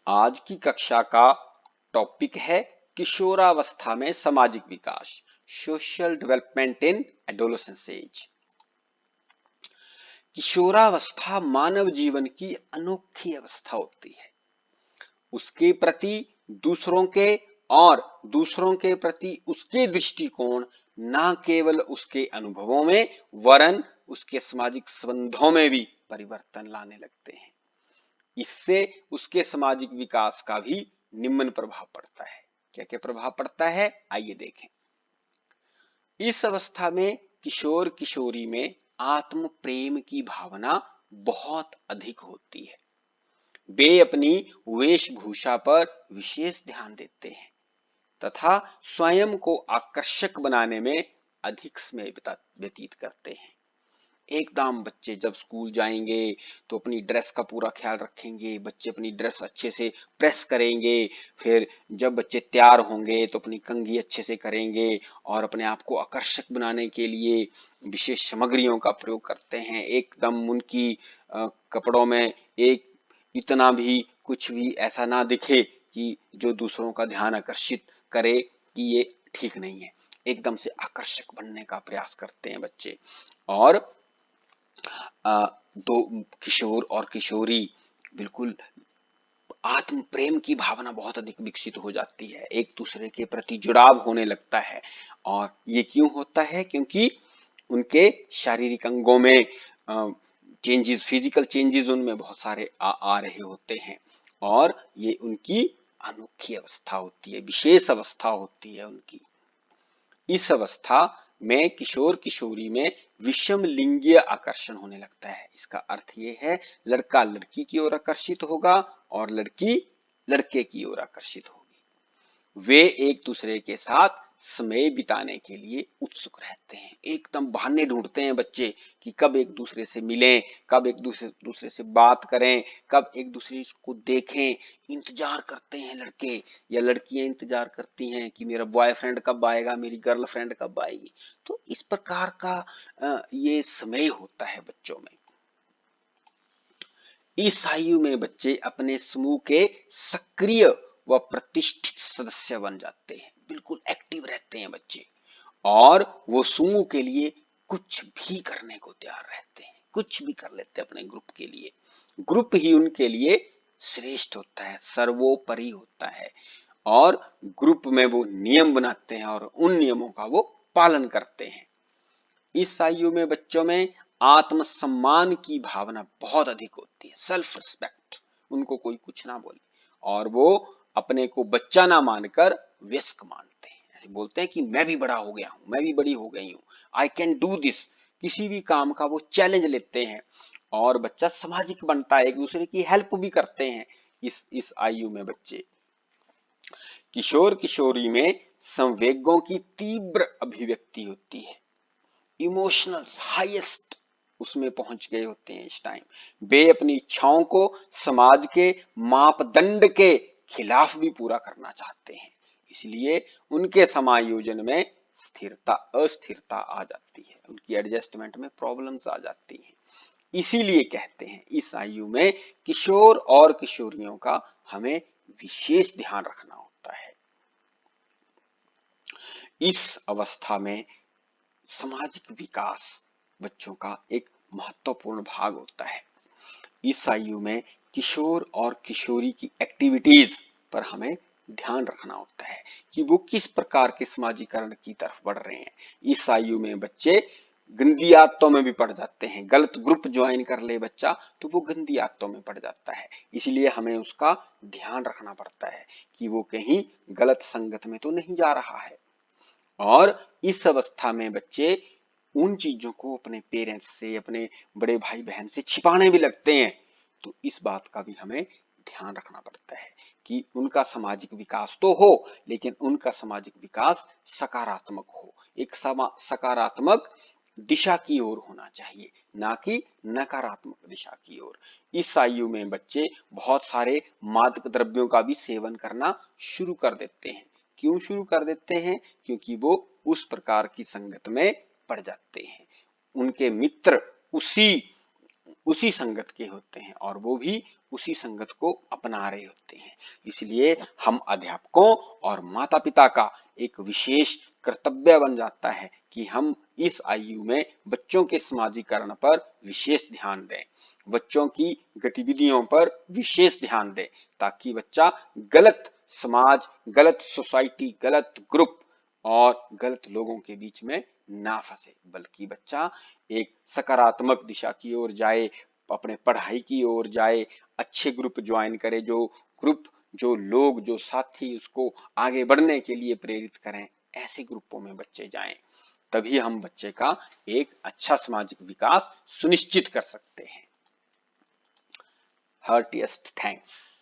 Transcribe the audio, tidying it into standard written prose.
आज की कक्षा का टॉपिक है किशोरावस्था में सामाजिक विकास, social development in adolescence age. किशोरावस्था मानव जीवन की अनोखी अवस्था होती है। उसके प्रति दूसरों के और दूसरों के प्रति उसके दृष्टिकोण न केवल उसके अनुभवों में वरन उसके सामाजिक संबंधों में भी परिवर्तन लाने लगते हैं। इससे उसके सामाजिक विकास का भी निम्न प्रभाव पड़ता है। क्या क्या प्रभाव पड़ता है, आइए देखें। इस अवस्था में किशोर किशोरी में आत्म प्रेम की भावना बहुत अधिक होती है। वे अपनी वेशभूषा पर विशेष ध्यान देते हैं तथा स्वयं को आकर्षक बनाने में अधिक समय व्यतीत करते हैं। एकदम बच्चे जब स्कूल जाएंगे तो अपनी ड्रेस का पूरा ख्याल रखेंगे, बच्चे अपनी ड्रेस अच्छे से प्रेस करेंगे। फिर जब बच्चे तैयार होंगे तो अपनी कंघी अच्छे से करेंगे और अपने आप को आकर्षक बनाने के लिए विशेष सामग्रियों का प्रयोग करते हैं। एकदम उनकी कपड़ों में एक इतना भी कुछ भी ऐसा ना दिखे कि जो दूसरों का ध्यान आकर्षित करे कि ये ठीक नहीं है। एकदम से आकर्षक बनने का प्रयास करते हैं बच्चे। और दो किशोर और किशोरी बिल्कुल आत्म प्रेम की भावना बहुत अधिक विकसित हो जाती है, एक दूसरे के प्रति जुड़ाव होने लगता है। और ये क्यों होता है? क्योंकि उनके शारीरिक अंगों में चेंजेस, फिजिकल चेंजेस उनमें बहुत सारे आ रहे होते हैं और ये उनकी अनोखी अवस्था होती है, विशेष अवस्था होती है उनकी। इस अवस्था में किशोर किशोरी में विषम लिंगीय आकर्षण होने लगता है। इसका अर्थ ये है लड़का लड़की की ओर आकर्षित होगा और लड़की लड़के की ओर आकर्षित होगी। वे एक दूसरे के साथ समय बिताने के लिए उत्सुक रहते हैं। एकदम बहाने ढूंढते हैं बच्चे कि कब एक दूसरे से मिलें, कब एक दूसरे से बात करें, कब एक दूसरे को देखें। इंतजार करते हैं लड़के या लड़कियां इंतजार करती हैं कि मेरा बॉयफ्रेंड कब आएगा, मेरी गर्लफ्रेंड कब आएगी। तो इस प्रकार का ये समय होता है बच्चों में। इस आयु में बच्चे अपने समूह के सक्रिय व प्रतिष्ठित सदस्य बन जाते हैं, बिल्कुल एक्टिव रहते हैं बच्चे और वो समूह के लिए कुछ भी करने को तैयार रहते हैं, कुछ भी कर लेते हैं अपने ग्रुप के लिए। ग्रुप ही उनके लिए श्रेष्ठ होता है, सर्वोपरि होता है और ग्रुप में वो नियम बनाते हैं और उन नियमों का वो पालन करते हैं। इस आयु में बच्चों में आत्मसम्मान की भावना बहुत अधिक होती है, सेल्फ रिस्पेक्ट। उनको कोई कुछ ना बोले और वो अपने को बच्चा ना मानकर वयस्क मानते हैं। ऐसे बोलते हैं कि मैं भी बड़ा हो गया हूं, मैं भी बड़ी हो गई हूं, आई कैन डू दिस। किसी भी काम का वो चैलेंज लेते हैं और बच्चा सामाजिक बनता है, एक दूसरे की हेल्प भी करते हैं। इस आयु में बच्चे किशोर किशोरी में संवेगों की तीव्र अभिव्यक्ति होती है, इमोशनल हाईएस्ट उसमें पहुंच गए होते हैं इस टाइम। वे अपनी इच्छाओं को समाज के मापदंड के खिलाफ भी पूरा करना चाहते हैं, इसलिए उनके समायोजन में स्थिरता अस्थिरता आ जाती है, उनकी एडजस्टमेंट में प्रॉब्लम्स आ जाती हैं। इसीलिए कहते हैं इस आयु में किशोर और किशोरियों का हमें विशेष ध्यान रखना होता है। इस अवस्था में सामाजिक विकास बच्चों का एक महत्वपूर्ण भाग होता है। इस आयु में किशोर और किशोरी की एक्टिविटीज पर हमें ध्यान रखना होता है कि वो किस प्रकार के समाजीकरण की तरफ बढ़ रहे हैं। इस आयु में बच्चे गंदी आदतों में भी पड़ जाते हैं, गलत ग्रुप ज्वाइन कर ले बच्चा तो वो गंदी आदतों में पड़ जाता है। इसलिए हमें उसका ध्यान रखना पड़ता है कि वो कहीं गलत संगत में तो नहीं जा रहा है। और इस अवस्था में बच्चे उन चीजों को अपने पेरेंट्स से, अपने बड़े भाई बहन से छिपाने भी लगते हैं। तो इस बात का भी हमें ध्यान रखना पड़ता है कि उनका सामाजिक विकास तो हो लेकिन उनका सामाजिक विकास सकारात्मक हो, एक सकारात्मक दिशा की ओर होना चाहिए, ना कि नकारात्मक दिशा की ओर। इस आयु में बच्चे बहुत सारे मादक द्रव्यों का भी सेवन करना शुरू कर देते हैं। क्यों शुरू कर देते हैं? क्योंकि वो उस प्रकार की संगत में पड़ जाते हैं, उनके मित्र उसी उसी संगत के होते हैं और वो भी उसी संगत को अपना रहे होते हैं। इसलिए हम अध्यापकों और माता पिता का एक विशेष कर्तव्य बन जाता है कि हम इस आयु में बच्चों के समाजीकरण पर विशेष ध्यान दें, बच्चों की गतिविधियों पर विशेष ध्यान दें, ताकि बच्चा गलत समाज, गलत सोसाइटी, गलत ग्रुप और गलत लोगों के बीच में ना फंसे, बल्कि बच्चा एक सकारात्मक दिशा की ओर जाए, अपने पढ़ाई की ओर जाए, अच्छे ग्रुप ज्वाइन करे, जो ग्रुप, जो लोग, जो साथी उसको आगे बढ़ने के लिए प्रेरित करें, ऐसे ग्रुपों में बच्चे जाएं। तभी हम बच्चे का एक अच्छा सामाजिक विकास सुनिश्चित कर सकते हैं। Heartiest thanks.